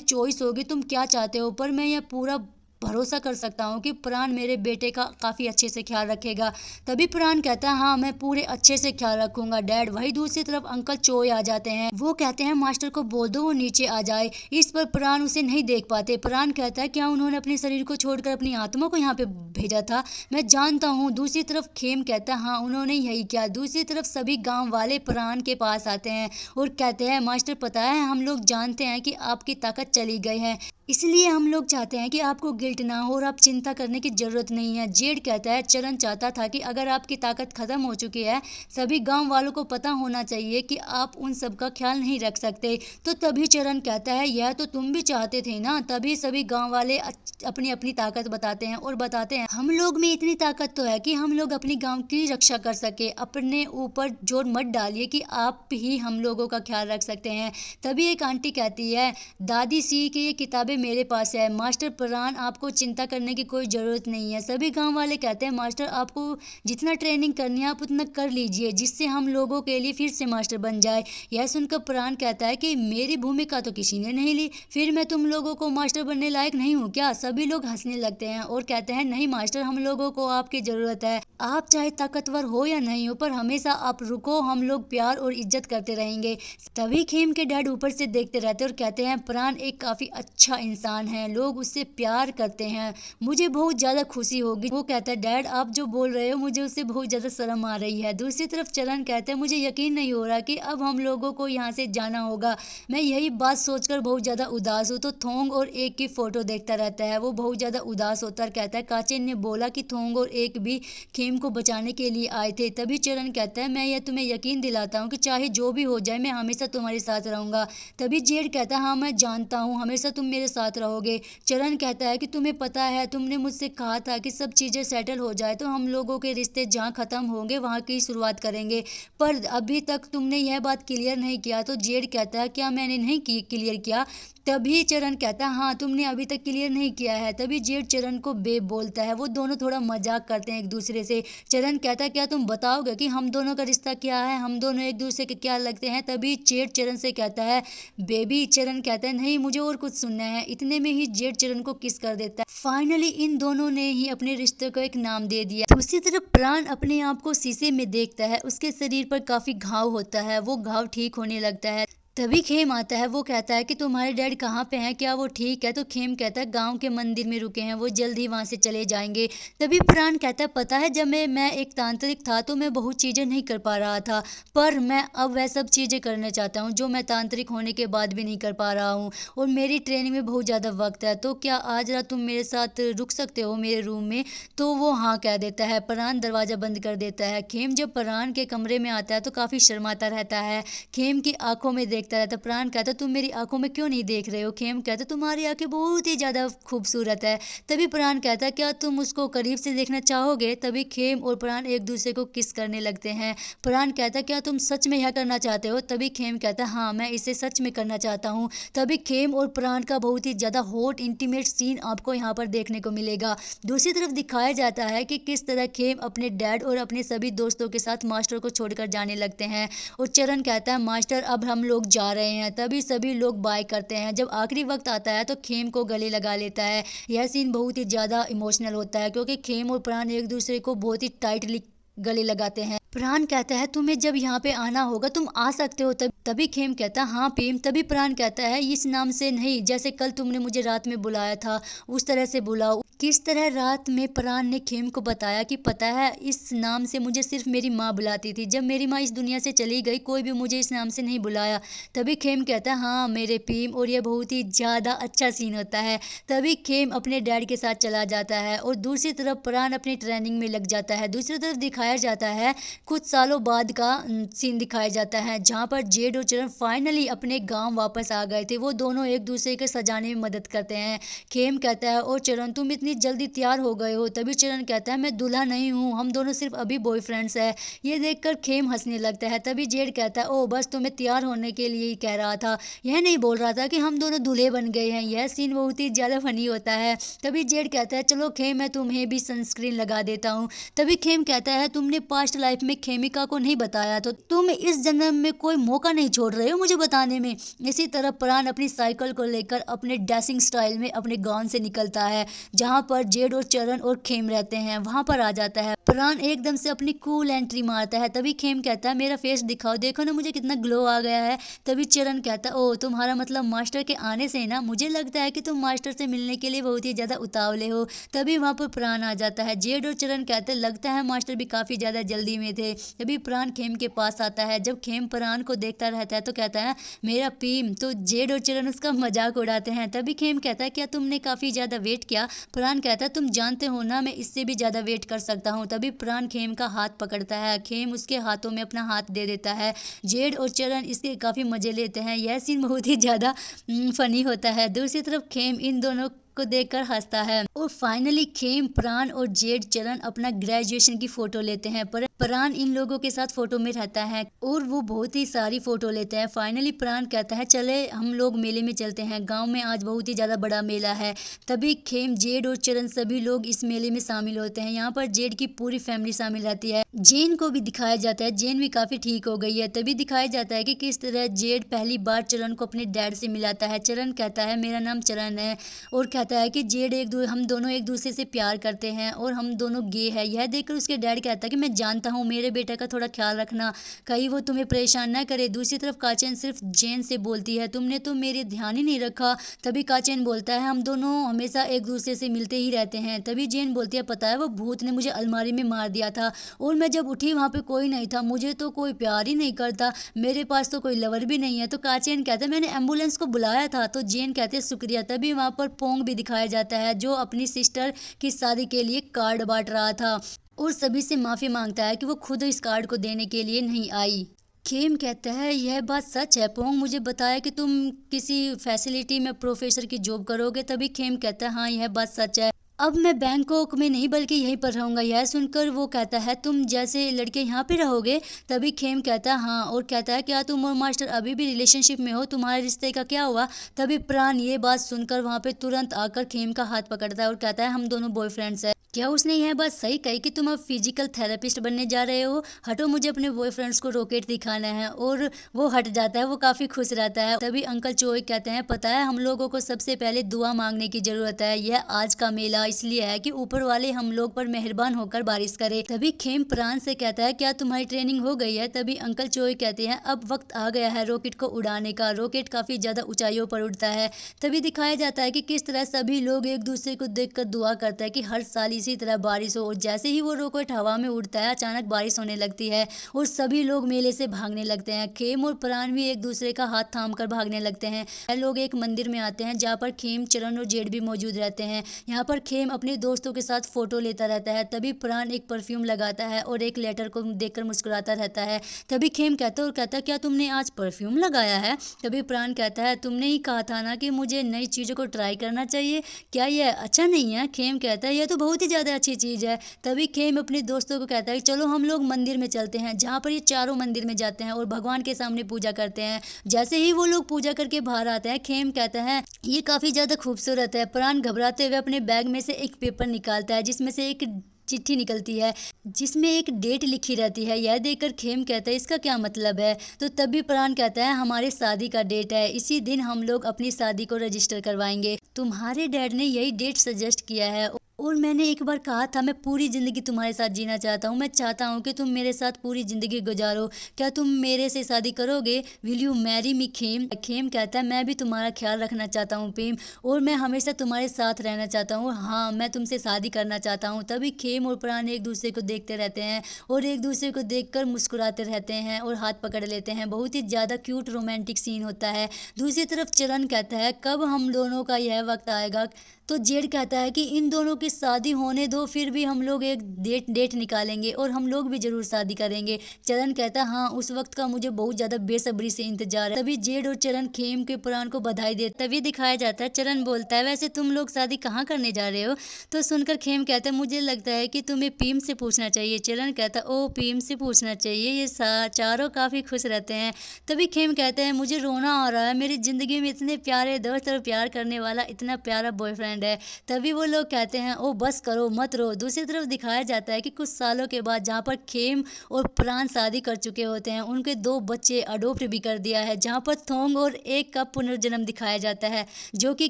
चॉइस होगी, तुम क्या चाहते हो, पर मैं यह पूरा भरोसा कर सकता हूँ कि प्राण मेरे बेटे का काफ़ी अच्छे से ख्याल रखेगा। तभी प्राण कहता है हाँ मैं पूरे अच्छे से ख्याल रखूंगा डैड। वही दूसरी तरफ अंकल चोय आ जाते हैं, वो कहते हैं मास्टर को बोल दो वो नीचे आ जाए। इस पर प्राण उसे नहीं देख पाते। प्राण कहता है क्या उन्होंने अपने शरीर को छोड़कर अपनी आत्मा को यहाँ पे भेजा था? मैं जानता हूँ। दूसरी तरफ खेम कहता है हाँ उन्होंने यही किया। दूसरी तरफ सभी गाँव वाले प्राण के पास आते हैं और कहते हैं मास्टर पता है हम लोग जानते हैं कि आपकी ताकत चली गई है, इसलिए हम लोग चाहते हैं कि आपको गिल्ट ना हो और आप चिंता करने की जरूरत नहीं है। जेड कहता है चरण चाहता था कि अगर आपकी ताकत खत्म हो चुकी है सभी गांव वालों को पता होना चाहिए कि आप उन सब का ख्याल नहीं रख सकते। तो तभी चरण कहता है यह तो तुम भी चाहते थे ना। तभी सभी गांव वाले अपनी अपनी ताकत बताते हैं और बताते हैं हम लोग में इतनी ताकत तो है कि हम लोग अपनी गांव की रक्षा कर सके, अपने ऊपर जोर मत डालिए कि आप ही हम लोगों का ख्याल रख सकते हैं। तभी एक आंटी कहती है दादी सी की ये किताबें मेरे पास है, मास्टर प्राण आपको चिंता करने की कोई ज़रूरत नहीं है। सभी गांव वाले कहते हैं मास्टर आपको जितना ट्रेनिंग करनी है आप उतना कर लीजिए जिससे हम लोगों के लिए फिर से मास्टर बन जाए। यह सुनकर प्राण कहता है कि मेरी भूमिका तो किसी ने नहीं ली, फिर मैं तुम लोगों को मास्टर बनने लायक नहीं हूँ क्या? सभी लोग हंसने लगते हैं और कहते हैं नहीं मास्टर हम लोगों को आपकी ज़रूरत है, आप चाहे ताकतवर हो या नहीं हो पर हमेशा आप रुको, हम लोग प्यार और इज्जत करते रहेंगे। तभी खेम के डैड ऊपर से देखते रहते और कहते हैं प्राण एक काफ़ी अच्छा इंसान है, लोग उससे प्यार करते हैं, मुझे बहुत ज़्यादा खुशी होगी। वो कहता है डैड आप जो बोल रहे हो मुझे उससे बहुत ज़्यादा शर्म आ रही है। दूसरी तरफ चरण कहते हैं मुझे यकीन नहीं हो रहा कि अब हम लोगों को यहाँ से जाना होगा, मैं यही बात सोचकर बहुत ज़्यादा उदास हूँ। तो थोंग और एक की फ़ोटो देखता रहता है, वो बहुत ज़्यादा उदास होता है। कहता है काचिन ने बोला कि थोंग और एक भी खेम को बचाने के लिए आए थे। तभी चरण कहता है मैं यह तुम्हें यकीन दिलाता हूँ कि चाहे जो भी हो जाए मैं हमेशा तुम्हारे साथ रहूँगा। तभी जेड कहता है हाँ मैं जानता हूँ, हमेशा तुम मेरे साथ रहोगे। चरण कहता है कि तुम्हें पता है तुमने मुझसे कहा था कि सब चीज़ें सेटल हो जाए तो हम लोगों के रिश्ते जहाँ ख़त्म होंगे वहाँ की शुरुआत करेंगे, पर अभी तक तुमने यह बात क्लियर नहीं किया। तो जेड कहता है क्या मैंने नहीं क्लियर किया? तभी चरण कहता है हाँ तुमने अभी तक क्लियर नहीं किया है। तभी जेड चरण को बेब बोलता है, वो दोनों थोड़ा मजाक करते हैं एक दूसरे से। चरण कहता है क्या तुम बताओगे कि हम दोनों का रिश्ता क्या है, हम दोनों एक दूसरे के क्या लगते हैं? तभी जेड चरण से कहता है बेबी। चरण कहता है नहीं मुझे और कुछ सुनना है। इतने में ही जेड चरण को किस कर देता है। फाइनली इन दोनों ने ही अपने रिश्ते को एक नाम दे दिया। दूसरी तरफ प्राण अपने आप को शीशे में देखता है, उसके शरीर पर काफी घाव होता है, वो घाव ठीक होने लगता है। तभी खेम आता है, वो कहता है कि तुम्हारे डैड कहाँ पे हैं, क्या वो ठीक है? तो खेम कहता है गांव के मंदिर में रुके हैं, वो जल्द ही वहां से चले जाएंगे। तभी प्राण कहता है पता है जब मैं एक तांत्रिक था तो मैं बहुत चीजें नहीं कर पा रहा था, पर मैं अब वह सब चीजें करना चाहता हूँ जो मैं तांत्रिक होने के बाद भी नहीं कर पा रहा हूँ, और मेरी ट्रेनिंग में बहुत ज्यादा वक्त है, तो क्या आज रात तुम मेरे साथ रुक सकते हो मेरे रूम में? तो वो हाँ कह देता है। प्राण दरवाजा बंद कर देता है। खेम जब प्राण के कमरे में आता है तो काफी शर्माता रहता है, खेम की आंखों में देखता रहता। प्राण कहता तुम मेरी आंखों में क्यों नहीं देख रहे हो? खेम कहता तुम्हारी आंखें बहुत ही ज्यादा खूबसूरत है। तभी प्राण कहता क्या तुम उसको करीब से देखना चाहोगे? तभी खेम और प्राण एक दूसरे को किस करने लगते हैं। प्राण कहता क्या तुम सच में यह करना चाहते हो? तभी खेम कहता हाँ मैं इसे सच में करना चाहता हूँ। तभी खेम और प्राण का बहुत ही ज्यादा हॉट इंटीमेट सीन आपको यहाँ पर देखने को मिलेगा। दूसरी तरफ दिखाया जाता है कि किस तरह खेम अपने डैड और अपने सभी दोस्तों के साथ मास्टर को छोड़कर जाने लगते हैं, और चरण कहता है मास्टर अब हम लोग जा रहे हैं। तभी सभी लोग बाय करते हैं। जब आखिरी वक्त आता है तो खेम को गले लगा लेता है। यह सीन बहुत ही ज्यादा इमोशनल होता है क्योंकि खेम और प्राण एक दूसरे को बहुत ही टाइटली गले लगाते हैं। प्राण कहता है तुम्हें जब यहाँ पे आना होगा तुम आ सकते हो। तभी खेम कहता है हाँ प्रेम। तभी प्राण कहता है इस नाम से नहीं, जैसे कल तुमने मुझे रात में बुलाया था उस तरह से बुलाओ। किस तरह रात में प्राण ने खेम को बताया कि पता है इस नाम से मुझे सिर्फ मेरी माँ बुलाती थी, जब मेरी माँ इस दुनिया से चली गई कोई भी मुझे इस नाम से नहीं बुलाया। तभी खेम कहता है हाँ मेरे प्रेम, और यह बहुत ही ज्यादा अच्छा सीन होता है। तभी खेम अपने डैड के साथ चला जाता है और दूसरी तरफ प्राण अपनी ट्रेनिंग में लग जाता है। दूसरी तरफ दिखाया जाता है कुछ सालों बाद का सीन दिखाया जाता है जहाँ पर जेड और चरण फाइनली अपने गांव वापस आ गए थे। वो दोनों एक दूसरे के सजाने में मदद करते हैं। खेम कहता है और चरण तुम इतनी जल्दी तैयार हो गए हो? तभी चरण कहता है मैं दूल्हा नहीं हूँ, हम दोनों सिर्फ अभी बॉयफ्रेंड्स है। ये देखकर खेम हंसने लगता है। तभी जेड कहता है ओ बस तुम्हें तैयार होने के लिए ही कह रहा था, यह नहीं बोल रहा था कि हम दोनों दूल्हे बन गए हैं। यह सीन बहुत ही ज्यादा फनी होता है। तभी जेड कहता है चलो खेम मैं तुम्हें भी सनस्क्रीन लगा देता हूँ। तभी खेम कहता है तुमने पास्ट लाइफ में खेमिका को नहीं बताया तो तुम इस जन्म में कोई मौका नहीं छोड़ रहे हो मुझे बताने में। इसी तरह प्राण अपनी साइकिल को लेकर अपने डैशिंग स्टाइल में अपने गांव से निकलता है जहां पर जेड और चरण और खेम रहते हैं, वहां पर आ जाता है। प्राण एकदम से अपनी कूल एंट्री मारता है। तभी खेम कहता है मेरा फेस दिखाओ, देखो ना मुझे कितना ग्लो आ गया है। तभी चरण कहता है ओ तुम्हारा मतलब मास्टर के आने से ना, मुझे लगता है कि तुम मास्टर से मिलने के लिए बहुत ही ज्यादा उतावले हो। तभी वहां पर प्राण आ जाता है। जेड और चरण कहते लगता है मास्टर भी काफी ज्यादा जल्दी में थे। तभी प्राण खेम के पास आता है। जब खेम प्राण को देखता रहता है तो कहता है मेरा पीम। तो जेड और चरण उसका मजाक उड़ाते हैं। तभी खेम कहता है क्या तुमने काफी ज्यादा वेट किया? प्राण कहता है तुम जानते हो ना मैं इससे भी ज्यादा वेट कर सकता हूँ। तभी प्राण खेम का हाथ पकड़ता है। खेम उसके हाथों में अपना हाथ दे देता है। जेड और चरण इसके काफी मजे लेते हैं। यह सीन बहुत ही ज्यादा फनी होता है। दूसरी तरफ खेम इन दोनों को देखकर हंसता है। और फाइनली खेम प्राण और जेड चरण अपना ग्रेजुएशन की फोटो लेते हैं। प्राण इन लोगों के साथ फोटो में रहता है और वो बहुत ही सारी फोटो लेते हैं। फाइनली प्राण कहता है चले हम लोग मेले में चलते हैं, गांव में आज बहुत ही ज्यादा बड़ा मेला है। तभी खेम जेड और चरण सभी लोग इस मेले में शामिल होते हैं। यहाँ पर जेड की पूरी फैमिली शामिल रहती है। जेन को भी दिखाया जाता है, जेन भी काफी ठीक हो गई है। तभी दिखाया जाता है कि किस तरह जेड पहली बार चरण को अपने डैड से मिलाता है। चरण कहता है मेरा नाम चरण है, और कहता है कि जेड हम दोनों एक दूसरे से प्यार करते हैं और हम दोनों गे है। यह देखकर उसके डैड कहता है कि मैं जानता चाहता हूँ मेरे बेटे का थोड़ा ख्याल रखना, कहीं वो तुम्हें परेशान ना करे। दूसरी तरफ काचन सिर्फ जेन से बोलती है, तुमने तो मेरे ध्यान ही नहीं रखा। तभी काचन बोलता है, हम दोनों हमेशा एक दूसरे से मिलते ही रहते हैं। तभी जेन बोलती है, पता है वो भूत ने मुझे अलमारी में मार दिया था और मैं जब उठी वहाँ पे कोई नहीं था। मुझे तो कोई प्यार ही नहीं करता, मेरे पास तो कोई लवर भी नहीं है। तो काचन कहता है, मैंने एम्बुलेंस को बुलाया था। तो जेन कहते हैं, शुक्रिया। तभी वहाँ पर पोंग भी दिखाया जाता है जो अपनी सिस्टर की शादी के लिए कार्ड बांट रहा था और सभी से माफी मांगता है कि वो खुद इस कार्ड को देने के लिए नहीं आई। खेम कहता है, यह बात सच है पोंग, मुझे बताया कि तुम किसी फैसिलिटी में प्रोफेसर की जॉब करोगे। तभी खेम कहता है, हाँ यह बात सच है, अब मैं बैंकॉक में नहीं बल्कि यहीं पर रहूंगा। यह सुनकर वो कहता है, तुम जैसे लड़के यहाँ पे रहोगे। तभी खेम कहता है, हाँ, और कहता है, क्या तुम और मास्टर अभी भी रिलेशनशिप में हो, तुम्हारे रिश्ते का क्या हुआ। तभी प्राण ये बात सुनकर वहाँ पे तुरंत आकर खेम का हाथ पकड़ता है और कहता है, हम दोनों बॉयफ्रेंड्स हैं। क्या उसने यह बात सही कही कि तुम अब फिजिकल थेरेपिस्ट बनने जा रहे हो? हटो, मुझे अपने बॉयफ्रेंड्स को रॉकेट दिखाना है। और वो हट जाता है, वो काफी खुश रहता है। तभी अंकल चोई कहते हैं, पता है हम लोगों को सबसे पहले दुआ मांगने की जरूरत है। यह आज का मेला इसलिए है कि ऊपर वाले हम लोग पर मेहरबान होकर बारिश करे। तभी खेम प्राण से कहता है, क्या तुम्हारी ट्रेनिंग हो गई है? तभी अंकल चोई कहते हैं, अब वक्त आ गया है रॉकेट को उड़ाने का। रॉकेट काफी ज्यादा ऊंचाइयों पर उड़ता है। तभी दिखाया जाता है कि किस तरह सभी लोग एक दूसरे को देखकर दुआ करता है कि हर साल इसी तरह बारिश हो। और जैसे ही वो रॉकेट हवा में उड़ता है, अचानक बारिश होने लगती है और सभी लोग मेले से भागने लगते हैं। खेम और प्राण भी एक दूसरे का हाथ थाम कर भागने लगते हैं। लोग एक मंदिर में आते हैं जहाँ पर खेम, चरण और जेड भी मौजूद रहते हैं। यहाँ पर खेम अपने दोस्तों के साथ फोटो लेता रहता है। तभी प्राण एक परफ्यूम लगाता है और एक लेटर को देखकर मुस्कुराता रहता है। तभी खेम कहता है, और कहता है, क्या तुमने आज परफ्यूम लगाया है? तभी प्राण कहता है, तुमने ही कहा था ना कि मुझे नई चीजों को ट्राई करना चाहिए, क्या यह अच्छा नहीं है? खेम कहता है, यह तो बहुत ही ज्यादा अच्छी चीज है। तभी खेम अपने दोस्तों को कहता है, चलो हम लोग मंदिर में चलते हैं। जहाँ पर ये चारों मंदिर में जाते हैं और भगवान के सामने पूजा करते हैं। जैसे ही वो लोग पूजा करके बाहर आते हैं, खेम कहता है, ये काफी ज्यादा खूबसूरत है। प्राण घबराते हुए अपने बैग में से एक पेपर निकालता है जिसमें से एक चिट्ठी निकलती है जिसमें एक डेट लिखी रहती है। यह देखकर खेम कहता है, इसका क्या मतलब है? तो तभी प्राण कहता है, हमारी शादी का डेट है, इसी दिन हम लोग अपनी शादी को रजिस्टर करवाएंगे। तुम्हारे डैड ने यही डेट सजेस्ट किया है और मैंने एक बार कहा था, मैं पूरी जिंदगी तुम्हारे साथ जीना चाहता हूँ। मैं चाहता हूँ कि तुम मेरे साथ पूरी जिंदगी गुजारो। क्या तुम मेरे से शादी करोगे? Will you marry me? Khem Khem कहता है, मैं भी तुम्हारा ख्याल रखना चाहता हूँ प्रेम, और मैं हमेशा तुम्हारे साथ रहना चाहता हूँ। हाँ, मैं तुमसे शादी करना चाहता हूँ। तभी खेम और प्राण एक दूसरे को देखते रहते हैं और एक दूसरे को देखकर मुस्कुराते रहते हैं और हाथ पकड़ लेते हैं। बहुत ही ज्यादा क्यूट रोमांटिक सीन होता है। दूसरी तरफ चरण कहता है, कब हम दोनों का यह वक्त आएगा? तो जेड कहता है कि इन दोनों की शादी होने दो, फिर भी हम लोग एक डेट निकालेंगे और हम लोग भी जरूर शादी करेंगे। चरण कहता है, हाँ, उस वक्त का मुझे बहुत ज्यादा बेसब्री से इंतजार है। तभी जेड और चरण खेम के प्राण को बधाई देते। तभी दिखाया जाता है, चरण बोलता है, वैसे तुम लोग शादी कहाँ करने जा रहे हो? तो सुनकर खेम कहता है, मुझे लगता है कि तुम्हें पीम से पूछना चाहिए। चरण कहता है, ओ, पीम से पूछना चाहिए। ये चारों काफी खुश रहते हैं। तभी खेम कहते हैं, मुझे रोना आ रहा है, मेरी जिंदगी में इतने प्यारे दोस्त और प्यार करने वाला इतना प्यारा बॉयफ्रेंड है। तभी वो लोग कहते हैं, ओ बस करो, मत रो। दूसरी तरफ दिखाया जाता है कि कुछ सालों के बाद जहाँ पर खेम और प्राण शादी कर चुके होते हैं, उनके 2 बच्चे अडॉप्ट भी कर दिया है। जहाँ पर थोंग और एक का पुनर्जन्म दिखाया जाता है जो कि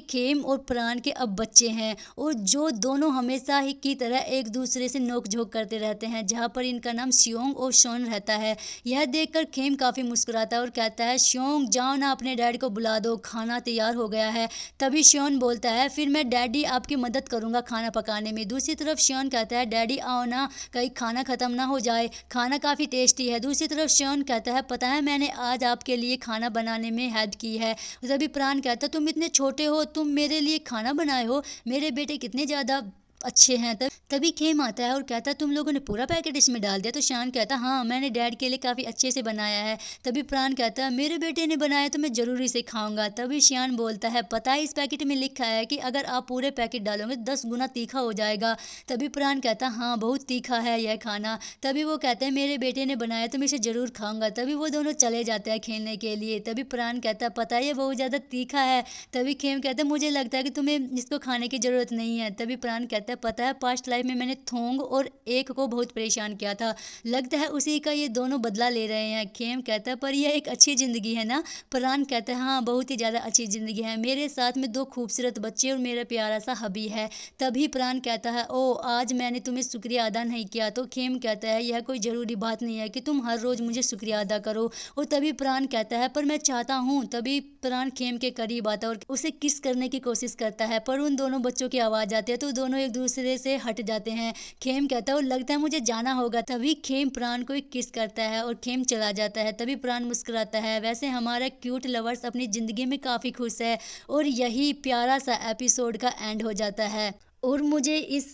खेम और प्राण के अब बच्चे हैं और जो दोनों हमेशा ही की तरह एक दूसरे से नोकझोंक करते रहते हैं। जहाँ पर इनका नाम श्योंग और शोन रहता है। यह देखकर खेम काफी मुस्कुराता है और कहता है, श्योंग जाओ ना, अपने डैडी को बुला दो, खाना तैयार हो गया है। तभी श्योन बोलता है, फिर मैं डैडी आपकी मदद करूंगा खाना पकाने में। दूसरी तरफ श्योन कहता है, डैडी आओ ना, कहीं खाना खत्म ना हो जाए, खाना काफी टेस्टी है। दूसरी तरफ श्योन कहता है, पता है मैंने आज आपके लिए खाना बनाने में हेल्प की है। तभी प्राण कहता है, तुम इतने छोटे हो, तुम मेरे लिए खाना बनाए हो? मेरे बेटे कितने ज्यादा अच्छे हैं। तभी खेम आता है और कहता है, तुम लोगों ने पूरा पैकेट इसमें डाल दिया? तो शान कहता है, हाँ, मैंने डैड के लिए काफी अच्छे से बनाया है। तभी प्राण कहता है, मेरे बेटे ने बनाया तो मैं जरूर इसे खाऊंगा। तभी श्यान बोलता है, पता है इस पैकेट में लिखा है कि अगर आप पूरे पैकेट डालोगे 10 गुना तीखा हो जाएगा। तभी प्राण कहता है, हाँ, बहुत तीखा है यह खाना। तभी वो कहते हैं, मेरे बेटे ने बनाया तो मैं इसे जरूर खाऊंगा। तभी वो दोनों चले जाते हैं खेलने के लिए। तभी प्राण कहता है, पता है ये बहुत ज्यादा तीखा है। तभी खेम कहता है, मुझे लगता है कि तुम्हें इसको खाने की जरूरत नहीं है। तभी प्राण कहता कहता है पता है पास्ट लाइफ में मैंने थोंग और एक को बहुत परेशान किया था, लगता है उसी का ये दोनों बदला ले रहे हैं। खेम कहता है पर यह एक अच्छी जिंदगी है ना। प्राण कहता है हाँ बहुत ही ज्यादा अच्छी जिंदगी है, मेरे साथ में 2 खूबसूरत बच्चे और मेरा प्यारा सा हबी है। तभी प्राण कहता है ओ आज मैंने तुम्हें शुक्रिया अदा नहीं किया। तो खेम कहता है यह कोई जरूरी बात नहीं है कि तुम हर रोज मुझे शुक्रिया अदा करो। और तभी प्राण कहता है पर मैं चाहता हूँ। तभी प्राण खेम के करीब आता है और उसे किस करने की कोशिश करता है, पर उन दोनों बच्चों की आवाज आती है तो दोनों एक दूसरे से हट जाते हैं। खेम कहता है और लगता है मुझे जाना होगा। तभी खेम प्राण को एक किस करता है और खेम चला जाता है। तभी प्राण मुस्कुराता है वैसे हमारा क्यूट लवर्स अपनी जिंदगी में काफी खुश है। और यही प्यारा सा एपिसोड का एंड हो जाता है। और मुझे इस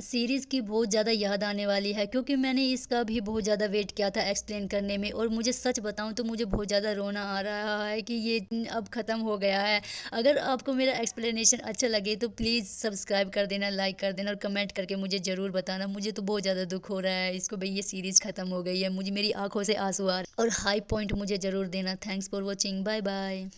सीरीज़ की बहुत ज़्यादा याद आने वाली है क्योंकि मैंने इसका भी बहुत ज़्यादा वेट किया था एक्सप्लेन करने में। और मुझे सच बताऊं तो मुझे बहुत ज़्यादा रोना आ रहा है कि ये अब ख़त्म हो गया है। अगर आपको मेरा एक्सप्लेनेशन अच्छा लगे तो प्लीज़ सब्सक्राइब कर देना, लाइक कर देना और कमेंट करके मुझे ज़रूर बताना। मुझे तो बहुत ज़्यादा दुख हो रहा है इसको भाई ये सीरीज़ ख़त्म हो गई है, मुझे मेरी आंखों से आंसू आ रहे हैं। और हाई पॉइंट मुझे ज़रूर देना। Thanks for watching, bye bye.